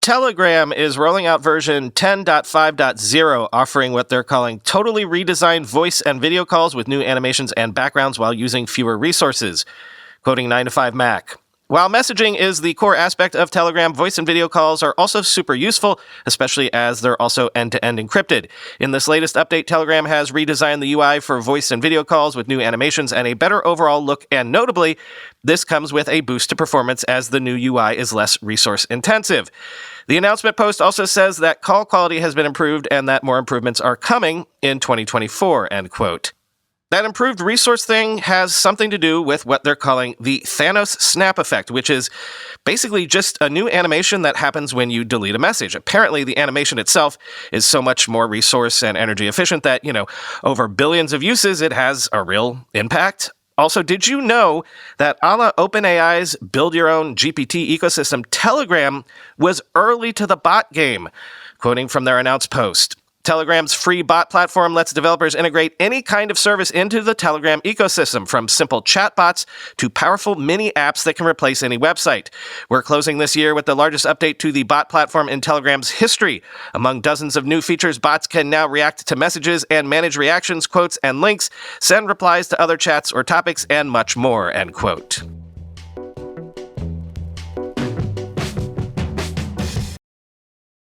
Telegram is rolling out version 10.5.0, offering what they're calling totally redesigned voice and video calls with new animations and backgrounds while using fewer resources. Quoting 9to5Mac. While messaging is the core aspect of Telegram, voice and video calls are also super useful, especially as they're also end-to-end encrypted. In this latest update, Telegram has redesigned the UI for voice and video calls with new animations and a better overall look, and notably, this comes with a boost to performance as the new UI is less resource-intensive. The announcement post also says that call quality has been improved and that more improvements are coming in 2024, end quote. That improved resource thing has something to do with what they're calling the Thanos snap effect, which is basically just a new animation that happens when you delete a message. Apparently, the animation itself is so much more resource and energy efficient that, over billions of uses, it has a real impact. Also, did you know that a la OpenAI's build-your-own GPT ecosystem, Telegram was early to the bot game? Quoting from their announced post. Telegram's free bot platform lets developers integrate any kind of service into the Telegram ecosystem, from simple chatbots to powerful mini apps that can replace any website. We're closing this year with the largest update to the bot platform in Telegram's history. Among dozens of new features, bots can now react to messages and manage reactions, quotes, and links, send replies to other chats or topics, and much more, end quote.